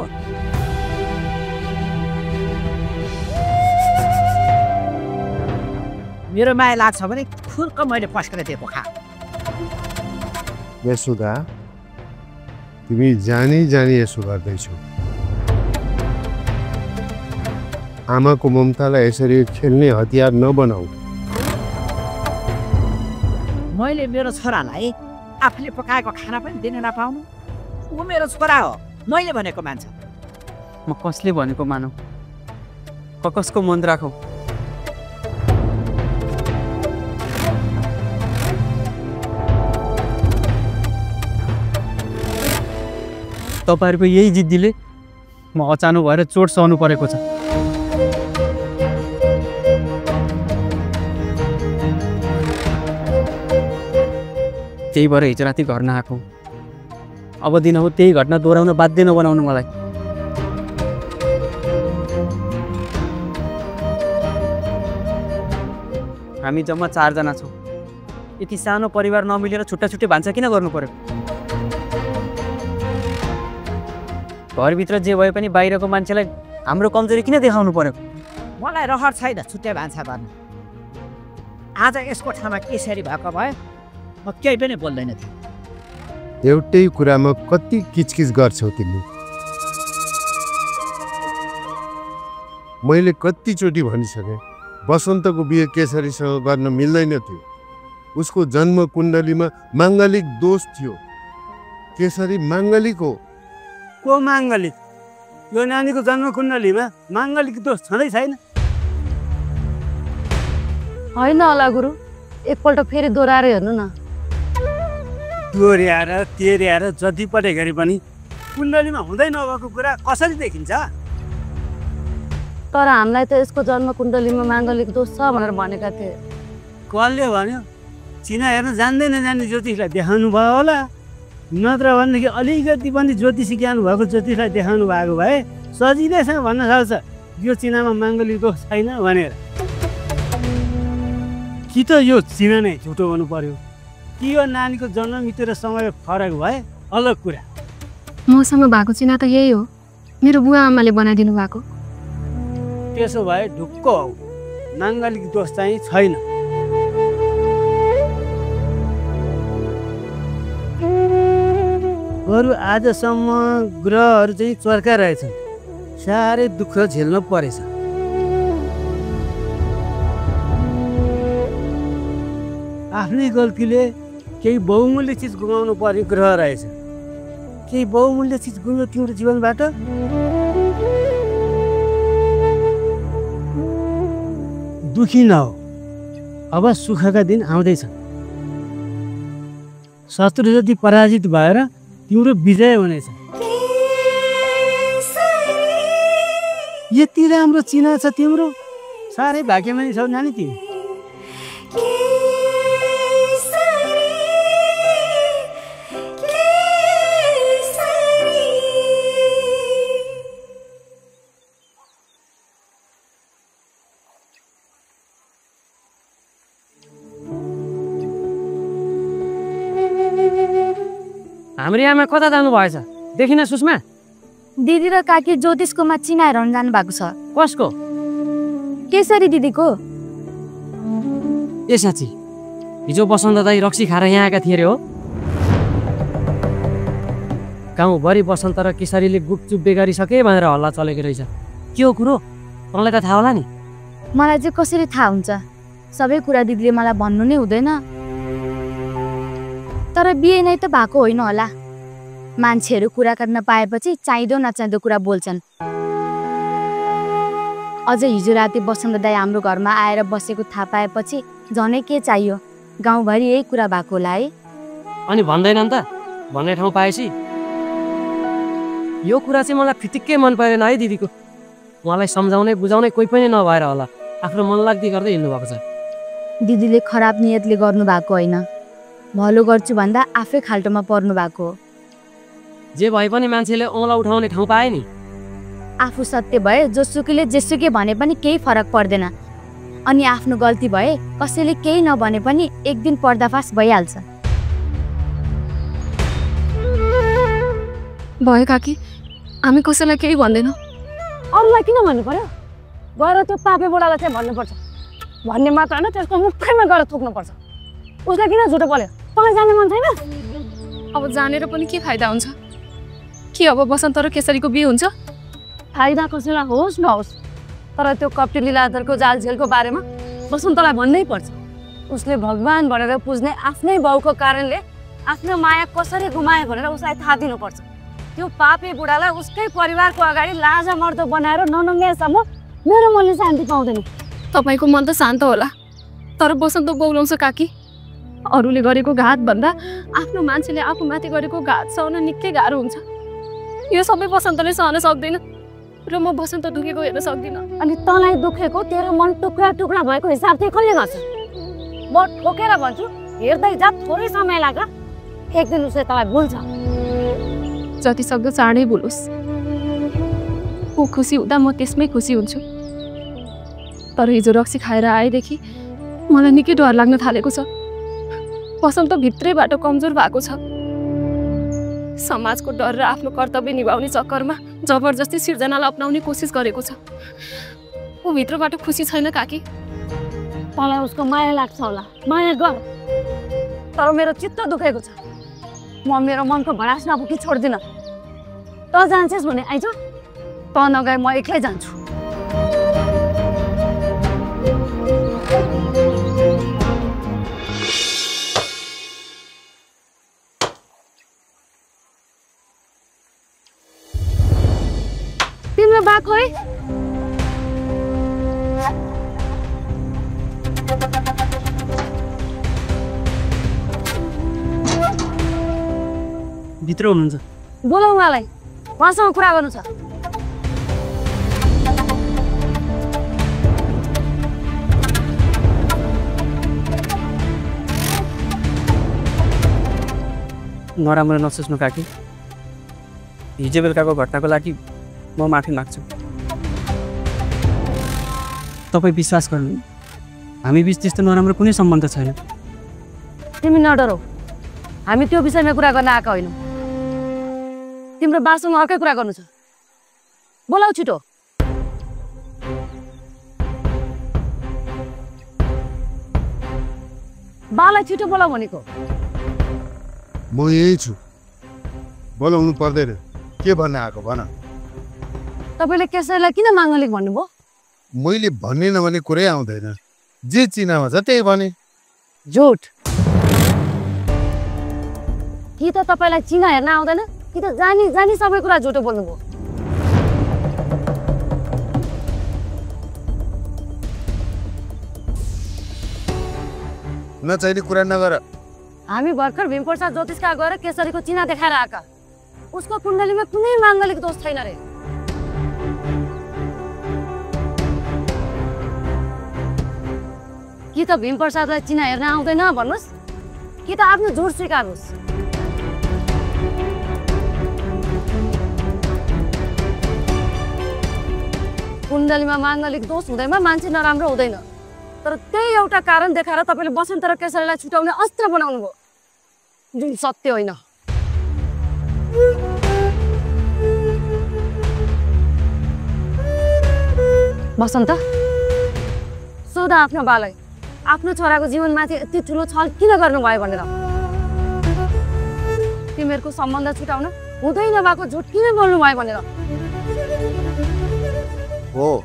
मेरो माया लाग्छ भने खुर्क मैले पस्केर दिएको खा। यशोदा, तिमी जानी जानी यसो गर्दैछौ। आमाको ममतालाई यसरी खेल्ने हतियार नबनाऊ। मैले मेरो छोरालाई आफूले पकाएको खाना पनि दिन नपाउनु, ऊ मेरो छोरा हो, मैले भनेको मान्छ। म कसले भनेको मानौ? कसको मन राखौ? तपाईँहरूको यही जिद्दीले म अचानो भएर चोट सहनु परेको छ। त्यही भएर हिजो राति घर नआएको। अब दिन हो त्यही घटना दोहोऱ्याउन बाध्य नबनाउनु मलाई। हामी जम्मा 4 जना छौँ। यति सानो परिवार नमिलेर छुट्टा छुट्टै भान्सा किन गर्नु पर्यो? घरभित्र जे भए पनि बाहिरको मान्छेलाई हाम्रो कमजोरी किन देखाउनु पर्यो? मलाई रहर छैन छुट्टै भान्सा गर्न। आज यसको ठाउँमा केसरी भएको भए म केही पनि बोल्दैन थिएँ। एउटै कुरामा कति किचकिच गर्छौ तिमी? मैले कतिचोटि भनिसकेँ, बसन्तको बिहे केसरीसँग गर्न मिल्दैन थियो। उसको जन्म कुण्डलीमा माङ्गलिक दोष थियो। केसरी माङ्गलिक हो। को माङ्गलिक? यो नानीको जन्म कुण्डलीमा माङ्गलिक दोष छँदै छैन। होइन होला गुरु, एकपल्ट फेरि दोहोऱ्याएर हेर्नु न। दोहोऱ्याएर तेह्र्याएर जति पढे गरे पनि कुण्डलीमा हुँदै नभएको कुरा कसरी देखिन्छ? तर हामीलाई त यसको जन्म कुण्डलीमा माङ्गलिक दोष छ भनेर भनेका थिए। कसले भन्यो? चिना हेर्न जान्दै नजान्ने ज्योतिषलाई देखाउनु भयो होला, नत्र भनेदेखि अलिकति पनि ज्योतिषी ज्ञान भएको ज्योतिषलाई देखाउनु भएको भए सजिलैसँग भन्न सक्छ यो चिनामा माङ्गलिक दोष छैन भनेर। कि त यो चिना नै झुटो हुनु पर्यो, कि यो नानीको जन्म मिति र समय फरक भए अलग कुरा। मसँग भएको चिना त यही हो, मेरो बुवा आमाले बनाइदिनु भएको। त्यसो भए ढुक्क हौ, माङ्गलिक दोष चाहिँ छैन। बरु आजसम्म ग्रहहरू चाहिँ चर्का रहेछन्, साह्रै दुःख झेल्न परेछ। आफ्नै गल्तीले केही बहुमूल्य चिज गुमाउनु पर्ने ग्रह रहेछ। केही बहुमूल्य चिज गुम्यो तिम्रो जीवनबाट। दुखी नहो, अब सुखका दिन आउँदैछ। शत्रु जति पराजित भएर तिम्रो विजय हुनेछ। यति राम्रो चिना छ तिम्रो, साह्रै भाग्यमानी छौ नानी तिमी। हाम्रो आमा कता जानु भएछ देखिन सुषमा? दिदी र काकी ज्योतिषकोमा चिनाएर जानु भएको छ। कसको? केसरी दिदीको। ए साँच्ची, हिजो बसन्त दाई रक्सी खाएर यहाँ आएका थिए अरे हो? गाउँभरि बसन्त र केसरीले गुपचुप बेगारिसके भनेर हल्ला चलेको रहेछ। के हो कुरो? तँलाई त थाहा होला नि। मलाई चाहिँ कसरी थाहा हुन्छ? सबै कुरा दिदीले मलाई भन्नु नै हुँदैन। तर बिहे नै त भएको होइन होला। मान्छेहरू कुरा गर्न पाएपछि चाहिँदो नचाहिँदो कुरा बोल्छन्। अझ हिजो राति बसन्त दाई हाम्रो घरमा आएर बसेको थाहा पाएपछि झनै के चाहियो? गाउँभरि यही कुरा भएको होला है। अनि भन्दैनन् त भन्ने ठाउँ पाएपछि? यो कुरा चाहिँ मलाई फिटिक्कै मन परेन है दिदीको। मलाई सम्झाउने बुझाउने कोही पनि नभएर होला आफ्नो मन लाग्दै गर्दै हिँड्नु भएको छ। दिदीले खराब नियतले गर्नु भएको होइन, भलो गर्छु भन्दा आफै खाल्टोमा पर्नु भएको हो। जे भए पनि मान्छेले औँला उठाउने ठाउँ पाए नि। आफू सत्य भए जोसुकैले जेसुकै भने पनि केही फरक पर्दैन। अनि आफ्नो गल्ती भए कसैले केही नभने पनि एक दिन पर्दाफास भइहाल्छ। भयो काकी, हामी कसैलाई केही भन्दैनौँ। अरूलाई किन भन्नु पर्यो? गएर त्यो पापे बुढालाई चाहिँ भन्नुपर्छ। भन्ने मात्र होइन, त्यसको मुखैमा गएर थुक्नुपर्छ। उसलाई किन झुटो बोल्यो? तँलाई जाने मन छैन? अब जानेर पनि के फाइदा हुन्छ? के अब बसन्त र केसरीको बिहे हुन्छ? फाइदा कसैलाई होस् नहोस्, तर त्यो कप्टी लीलाधरको जाल झेलको बारेमा बसन्तलाई भन्नै पर्छ। उसले भगवान भनेर पुज्ने आफ्नै बाउको कारणले आफ्नो माया कसरी गुमायो भनेर उसलाई थाहा दिनुपर्छ। त्यो पापे बुढालाई उसकै परिवारको अगाडि लाजा मर्दो बनाएर ननङ्गेसम्म मेरो मनले शान्ति पाउँदैन। तपाईँको मन त शान्त होला, तर बसन्त बौलाउँछ काकी। अरूले गरेको घात भन्दा आफ्नो मान्छेले आफूमाथि गरेको घात सहन निकै गाह्रो हुन्छ। यो सबै बसन्तले सहन सक्दैन र म बसन्त दुखेको हेर्न सक्दिनँ। अनि तँलाई दुखेको तेरो मन टुक्रा टुक्रा भएको हिसाब चाहिँ कसले गर्छ? म ठोकेर भन्छु, हेर्दै जा, थोरै समय लाग्छ, एक दिन उसले तँलाई भुल्छ। जति सक्दो चाँडै भुलोस्। ऊ खुसी हुँदा म त्यसमै खुसी हुन्छु। तर हिजो रक्सी खाएर आएदेखि मलाई निकै डर लाग्न थालेको छ। बसन्त भित्रैबाट कमजोर भएको छ। समाजको डर र आफ्नो कर्तव्य निभाउने चक्करमा जबरजस्ती सिर्जनालाई अपनाउने कोसिस गरेको छ। ऊ भित्रबाट खुसी छैन काकी। तँलाई उसको माया लाग्छ होला, माया गर। तर मेरो चित्त दुखेको छ। म मेरो मनको भडास नपुगी छोड्दिनँ। त जान्छस् भने आइज, त नगए म एक्लै जान्छु। तिम्रो बाको है? भित्र हुनुहुन्छ? बोलाऊ उहाँलाई, उहाँसँग कुरा गर्नु छ। नराम्रो नसोच्नु काकी। हिजो बेलुकाको घटनाको लागि म माफी माग्छु। तपाईँ विश्वास गर्नु, हामी बिच त्यस्तो नराम्रो कुनै सम्बन्ध छैन। तिमी नडरौ, हामी त्यो विषयमा कुरा गर्न आएका होइनौँ। तिम्रो बासँग अर्कै कुरा गर्नु छ। बोलाऊ छिटो। बालाई छिटो बोलाऊ भनेको। म यही छु, बोलाउनु पर्दैन। के भन्न आएको भन। तपाईँले केसरीलाई किन माङ्गलिक भन्नुभयो? मैले भन्ने नभने कुरै आउँदैन। जे चिनामा छ त्यही भने। झुट। कि त तपाईँलाई चिना हेर्न आउँदैन कि त जानी जानी सबै कुरा झुटो बोल्नुभयो। नचाहिने कुरा नगर। हामी भर्खर भीमप्रसाद ज्योतिषका गएर केसरीको चिना देखाएर आएका। उसको कुण्डलीमा कुनै माङ्गलिक दोष छैन रे। कि त भीमप्रसादलाई चिना हेर्न आउँदैन भन्नुहोस् कि त आफ्नो झुट स्वीकार्नुहोस्। कुण्डलीमा माङ्गलिक दोष हुँदैमा मान्छे नराम्रो हुँदैन, तर त्यही एउटा कारण देखाएर तपाईँले बसन्त र केसरीलाई छुटाउने अस्त्र बनाउनु भयो, जुन सत्य होइन। बसन्त, सोध आफ्नो बालाई आफ्नो छोराको जीवनमाथि यति ठुलो छल किन गर्नुभयो भनेर। तिमीहरूको सम्बन्ध छुटाउन हुँदै नभएको झुट किन बोल्नुभयो भनेर। हो,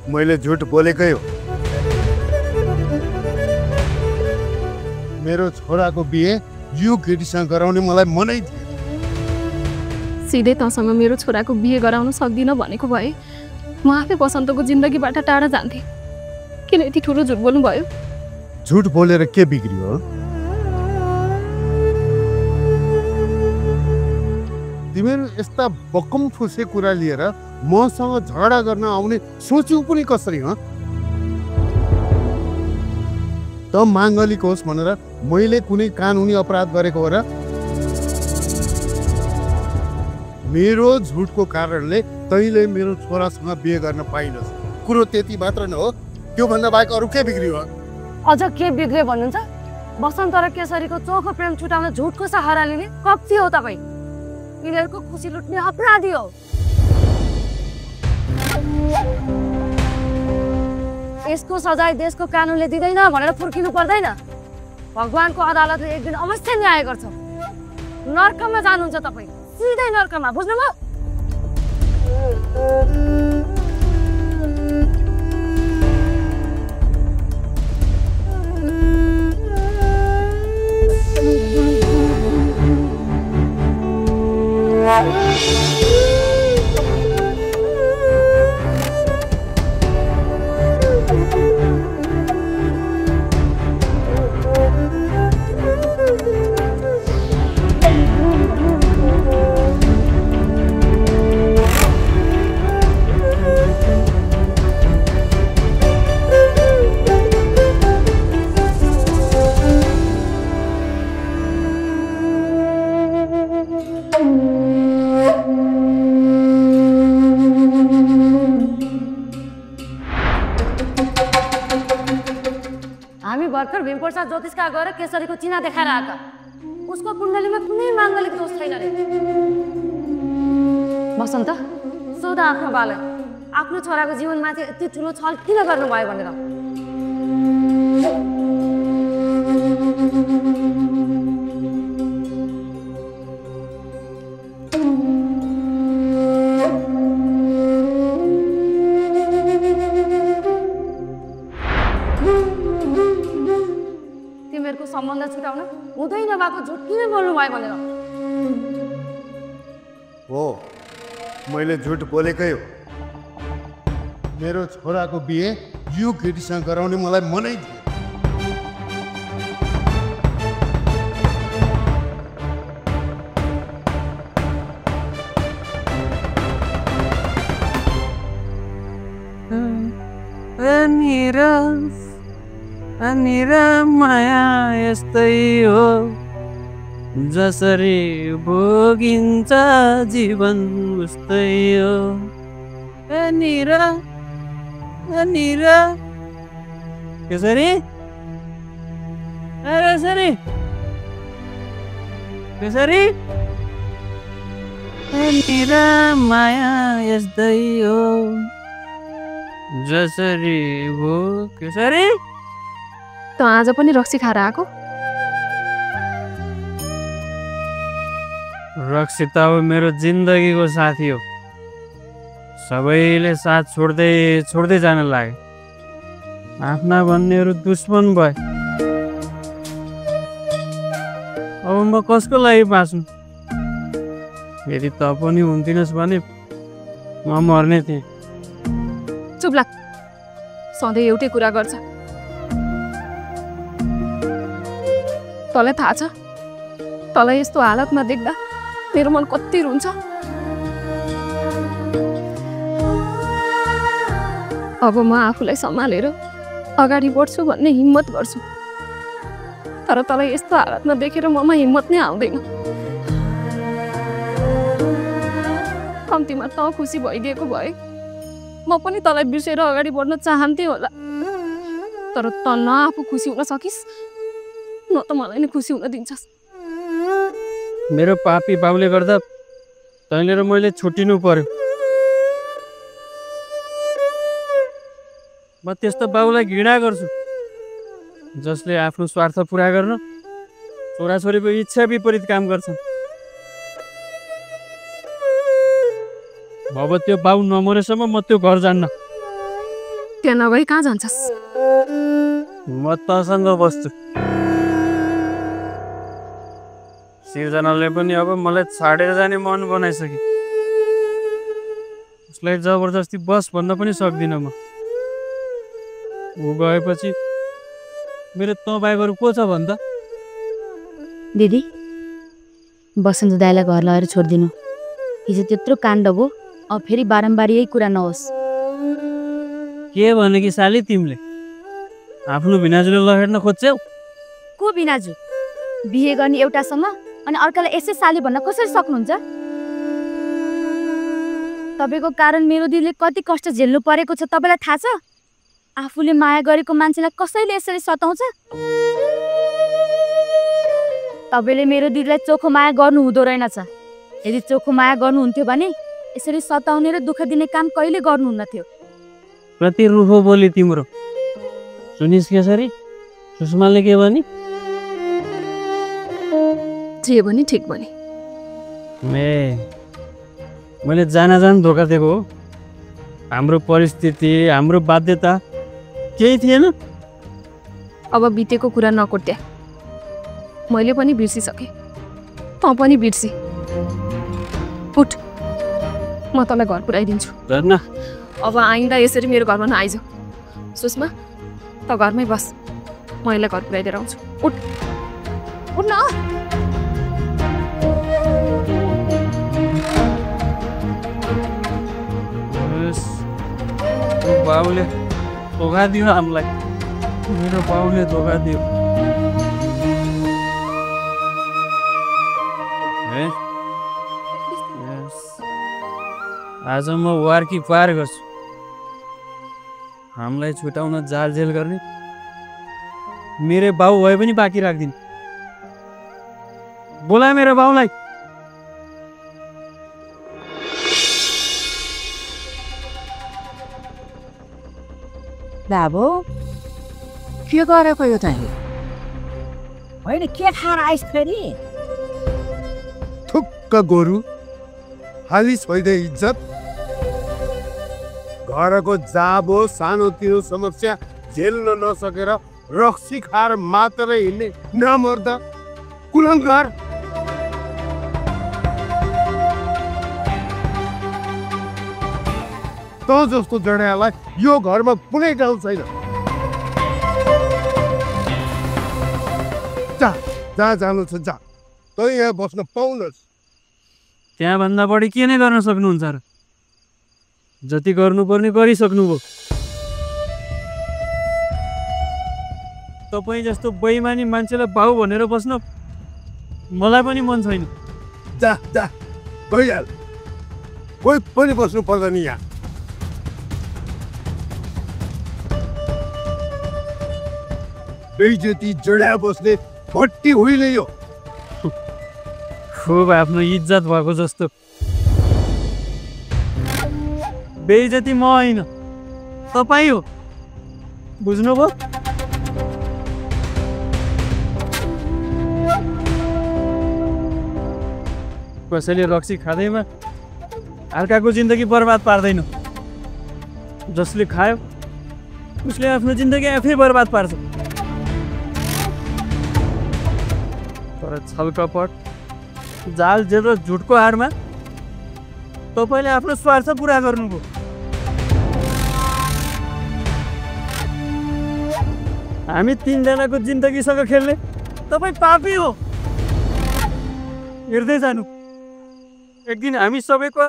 मैले झुट बोलेकै हो। मेरो छोराको बिहे यो केटीसँग गराउने मलाई मनै थियो। सिधै तसँग मेरो छोराको बिहे गराउन सक्दिनँ भनेको भए म आफै बसन्तको जिन्दगीबाट टाढा जान्थेँ। किन यति ठुलो झुट बोल्नुभयो? झुट बोलेर के बिग्रियो? तिमीहरू यस्ता बकम फुसे कुरा लिएर मसँग झगडा गर्न आउने सोच्यौ पनि कसरी? त माङ्गलिक होस् भनेर मैले कुनै कानुनी अपराध गरेको हो र? मेरो झुटको कारणले तैँले मेरो छोरासँग बिहे गर्न पाइनस्। कुरो त्यति मात्र न हो, त्योभन्दा बाहेक अरू के बिग्रियो? अझ के बिग्रियो भन्नुहुन्छ? बसन्त र केसरीको चोखो प्रेम छुटाउन झुटको सहारा लिने कप्ती हो तपाईँ। यिनीहरूको खुसी लुट्ने अपराधी हो। यसको सजाय देशको कानुनले दिँदैन भनेर फुर्किनु पर्दैन। भगवानको अदालतले एक दिन अवश्य न्याय गर्छ। नर्कमा जानुहुन्छ तपाईँ, सिधै नर्कमा, बुझ्नुभयो? भर्खर भीमप्रसाद ज्योतिषका गएर केसरीको चिना देखाएर आएका। उसको कुण्डलीमा कुनै माङ्गलिक दोष छैन रे। बसन्त, सोध आफ्नो बालाई आफ्नो छोराको जीवनमाथि यति ठुलो छल किन गर्नुभयो भनेर। तिमीहरूको सम्बन्ध छुटाउन हुँदै नभएको झुट किन बोल्नुभयो भनेर। हो, मैले झुट बोलेकै हो। मेरो छोराको बिहे यो केटीसँग गराउने मलाई मनै थियो। माया यस्तै हो, जसरी भोगिन्छ जीवन उस्तै हो। केसरी, केसरी, केसरी, माया यस्तै हो, जसरी भो। केसरी, त आज पनि रक्सी खाएर आएको? रक्सी त अब मेरो जिन्दगीको साथी हो। सबैले साथ छोड्दै छोड्दै जान लाग्यो। आफ्ना भन्नेहरू दुश्मन भए। अब म कसको लागि बाँच्नु? यदि त पनि हुन्थिनस् भने म मर्ने थिएँ। चुप लाग, सधैँ एउटै कुरा गर्छ। तँलाई थाहा छ, तँलाई यस्तो हालतमा देख्दा मेरो मन कति रुन्छ। अब म आफूलाई सम्हालेर अगाडि बढ्छु भन्ने हिम्मत गर्छु, तर तँलाई यस्तो हालतमा देखेर ममा हिम्मत नै आउँदैन। कम्तीमा तँ खुसी भइदिएको भए म पनि तँलाई बिर्सेर अगाडि बढ्न चाहन्थेँ होला, तर तँ न आफू खुसी हुन सकिस् न त मलाई नै खुसी हुन दिन्छस्। मेरो पापी बाउले गर्दा तैँले र मैले छुट्टिनु पर्यो। म त्यस्तो बाउलाई घृणा गर्छु जसले आफ्नो स्वार्थ पुरा गर्न छोराछोरीको इच्छा विपरीत काम गर्छन्। अब त्यो बाउ नमरेसम्म म त्यो घर जान्न। त्यहाँ नगई कहाँ जान्छस्? म तँसँग बस्छु। सिर्जनाले पनि अब मलाई छाडेर जाने मन बनाइसके। उसलाई जबरजस्ती बस भन्न पनि सक्दिनँ म। ऊ गएपछि मेरो तँ बाहेक अरू को छ भन् त? दिदी, बसन्त दाइलाई घर लगेर छोडिदिनु। हिजो त्यत्रो काण्ड भयो, अब फेरि बारम्बार यही कुरा नहोस्। के भने कि साली तिमीले आफ्नो भिनाजुले लखेड्न खोज्छौ? को भिनाजु? बिहे गर्ने एउटासँग अनि अर्कालाई यसै साली भन्न कसरी सक्नुहुन्छ? तपाईँको कारण मेरो दिदीले कति कष्ट झेल्नु परेको छ तपाईँलाई थाहा छ? आफूले माया गरेको मान्छेलाई कसैले यसरी सताउँछ? तपाईँले मेरो दिदीलाई चोखो माया गर्नु हुँदो रहेनछ। यदि चोखो माया गर्नुहुन्थ्यो भने यसरी सताउने र दुःख दिने काम कहिले गर्नुहुन्न थियो। कति रुखो बोली तिम्रो। सुनिस् कसरी? सुषमाले के भनी? जे पनि ठिक भने। मैले जान धोका दिएको हो। हाम्रो परिस्थिति, हाम्रो बाध्यता केही थिएन। अब बितेको कुरा नकोट्या। मैले पनि बिर्सिसकेँ, तँ पनि बिर्सी। उठ, म तँलाई घर पुऱ्याइदिन्छु। अब आइन्दा यसरी मेरो घरमा नआइज। सुषमा, त घरमै बस, म यसलाई घर पुऱ्याइदिएर आउँछु। उठ उठ न। बाउले धोका दियो हामीलाई। मेरो बाउले धोका दियो। आज म वार कि पार गर्छु। हामीलाई छुटाउन जालझेल गर्ने मेरो बाउ भए पनि बाँकी राख्दिन। बोला मेरो बाउलाई। बाबु, के गरेको यो चाहिँ? होइन, के खाएर आइस फेरि? थुक्क गोरु, हालिस होइन इज्जत। घरको जाबो सानोतिनो समस्या झेल्न नसकेर रक्सी खाएर मात्रै हिँड्ने नमर्दा कुलङ्कार। त जस्तो जडालाई यो घरमा कुनै गाउँ छैन। जा, जहाँ जानु छ जा, तँ यहाँ बस्न पाउनस्। त्यहाँभन्दा बढी के नै गर्न सक्नुहुन्छ र? जति गर्नुपर्ने गरिसक्नुभयो। तपाईँ जस्तो बेइमानी मान्छेलाई बाउ भनेर बस्न मलाई पनि मन छैन। जा जा, गइहाल। कोही पनि बस्नु पर्दैन यहाँ। बेइज्जती जडा बस्ने भट्टी होइन यो। खुब आफ्नो इज्जत भएको जस्तो। बेइज्जती म होइन, तपाईँ हो। बुझ्नुभयो? कसैले रक्सी खाँदैमा अर्काको जिन्दगी बर्बाद पार्दैन। जसले खायो उसले आफ्नो जिन्दगी आफै बर्बाद पार्छ। तर छलकपट जाल जेल र झुटको हारमा तपाईँले आफ्नो स्वार्थ पुरा गर्नुभयो। हामी तीनजनाको जिन्दगीसँग खेल्ने तपाईँ पापी हो। हेर्दै जानु, एक दिन हामी सबैको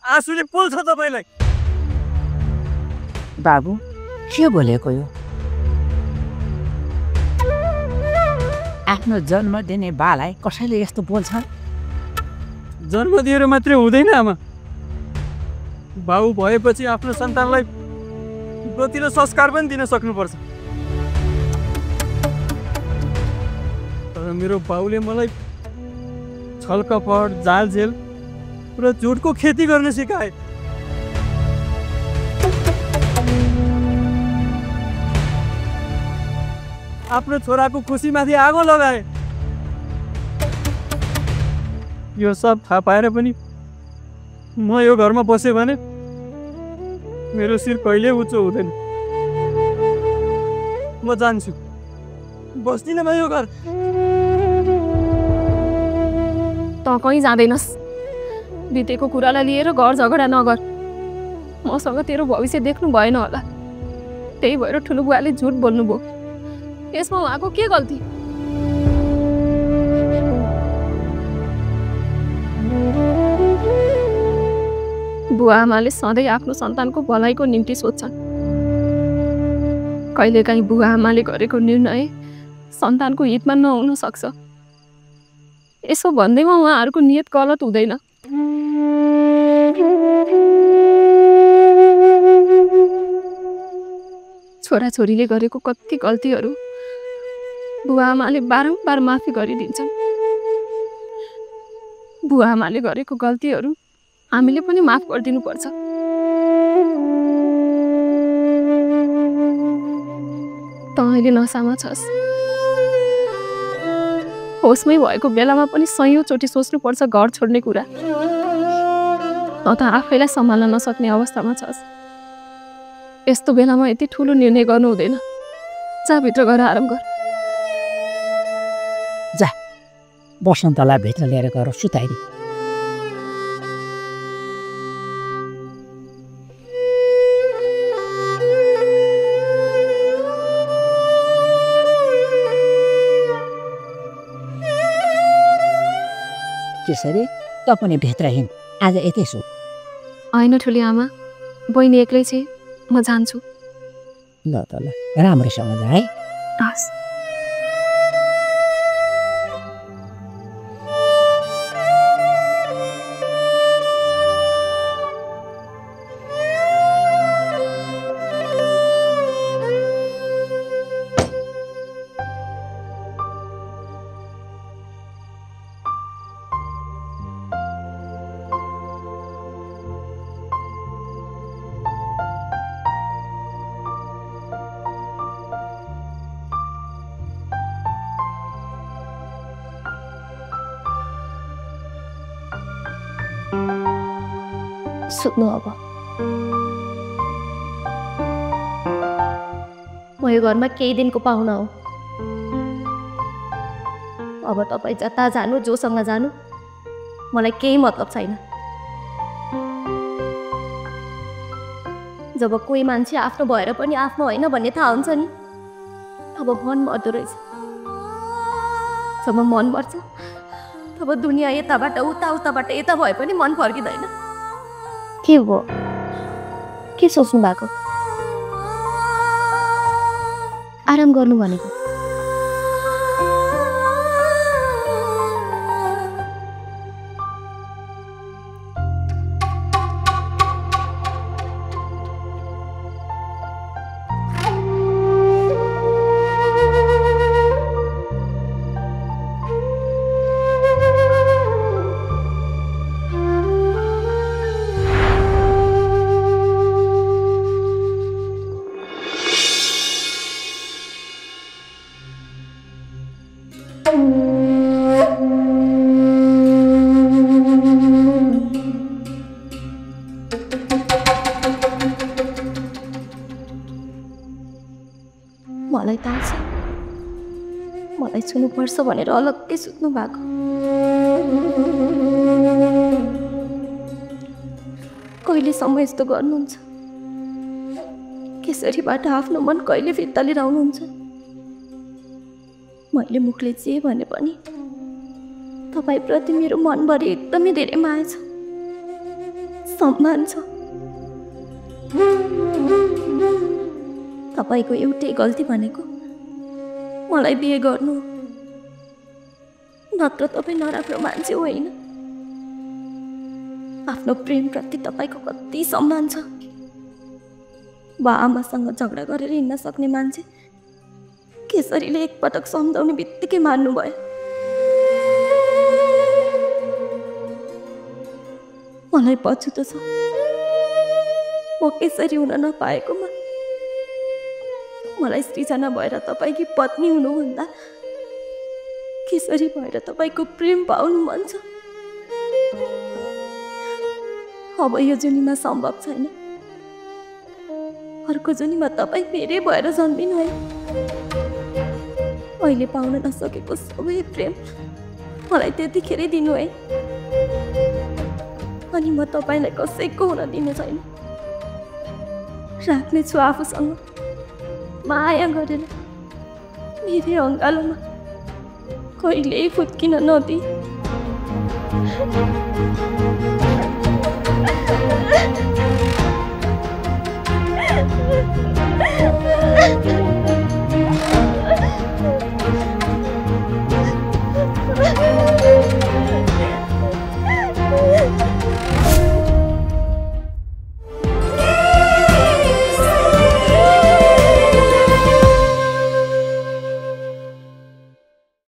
आँसुले पोल्छ तपाईँलाई। बाबु के बोलेको यो? आफ्नो जन्म दिने बालाई कसैले यस्तो बोल्छ? जन्म दिएर मात्रै हुँदैन आमा, बाउ भएपछि आफ्नो सन्तानलाई गति र संस्कार पनि दिन सक्नुपर्छ। तर मेरो बाउले मलाई छलकपट, जालझेल र झुटको खेती गर्न सिकाए। आफ्नो छोराको खुसीमाथि आगो लगाए। यो सब थाहा पाएर पनि म यो घरमा बसेँ भने मेरो शिर कहिले उच्च हुँदैन। म जान्छु, बस्दिनँ म यो घर। त कहीँ जाँदैनस्। बितेको कुरालाई लिएर घर झगडा नगर। मसँग तेरो भविष्य देख्नु भएन होला, त्यही भएर ठुलो बुवाले झुट बोल्नुभयो। यसमा उहाँको के गल्ती? बुवा आमाले सधैँ आफ्नो सन्तानको भलाइको निम्ति सोध्छन्। कहिलेकाहीँ बुवा आमाले गरेको निर्णय सन्तानको हितमा नहुन सक्छ। यसो भन्दैमा उहाँहरूको नियत गलत हुँदैन। छोराछोरीले गरेको कति गल्तीहरू बुवा आमाले बारम्बार माफी गरिदिन्छन्। बुवा आमाले गरेको गल्तीहरू हामीले पनि माफ गरिदिनु पर्छ। त अहिले नसामा छस्, होसमै भएको बेलामा पनि सयौँचोटि सोच्नुपर्छ घर छोड्ने कुरा। त आफैलाई सम्हाल्न नसक्ने अवस्थामा छस्। यस्तो बेलामा यति ठुलो निर्णय गर्नु हुँदैन। जा भित्र गएर आराम गर। जा बसन्तलाई भित्र लिएर गएर सुताइदे। त्यसरी त पनि भित्र हिँड, आज यतै छु। होइन ठुली आमा, बहिनी एक्लै छे, म जान्छु। ल त ल, राम्रोसँग जा है। हस्। सुत्नु अब। म यो घरमा केही दिनको पाहुना हो। अब तपाईँ जता जानु, जोसँग जानु, मलाई केही मतलब छैन। जब कोही मान्छे आफ्नो भएर पनि आफ्नो होइन भन्ने थाहा हुन्छ नि, तब मन मर्दो रहेछ। जब मन मर्छ तब दुनियाँ यताबाट उता, उताबाट यता भए पनि मन फर्किँदैन। के हो? के सोच्नु भएको? आराम गर्नु भनेको। मलाई थाहा छ मलाई छुनुपर्छ भनेर अलग्गै सुत्नु भएको। कहिलेसम्म यस्तो गर्नुहुन्छ? केसरीबाट आफ्नो मन कहिले फिर्ता लिएर आउनुहुन्छ? मैले मुखले जे भने पनि तपाईँप्रति मेरो मनभरि एकदमै धेरै माया छ, सम्मान छ। तपाईँको एउटै गल्ती भनेको मलाई बिहे गर्नु, नत्र तपाईँ नराम्रो मान्छे होइन। आफ्नो प्रेमप्रति तपाईँको कति सम्मान छ। बा आमासँग झगडा गरेर हिँड्न सक्ने मान्छे केसरीले एकपटक सम्झाउने बित्तिकै मान्नुभयो। मलाई पछुतो छ म केसरी हुन नपाएकोमा। मलाई सृजना भएर तपाईँकी पत्नी हुनुभन्दा केसरी भएर तपाईँको प्रेम पाउनु मन छ। अब यो जुनीमा सम्भव छैन। अर्को जुनीमा तपाईँ मेरै भएर जन्मिनु है। अहिले पाउन नसकेको सबै प्रेम मलाई त्यतिखेरै दिनु है। अनि म तपाईँलाई कसैको हुन दिने छैन। राख्नेछु आफूसँग माया गरेर मेरै अँगालोमा कहिल्यै फुत्किन नदिई।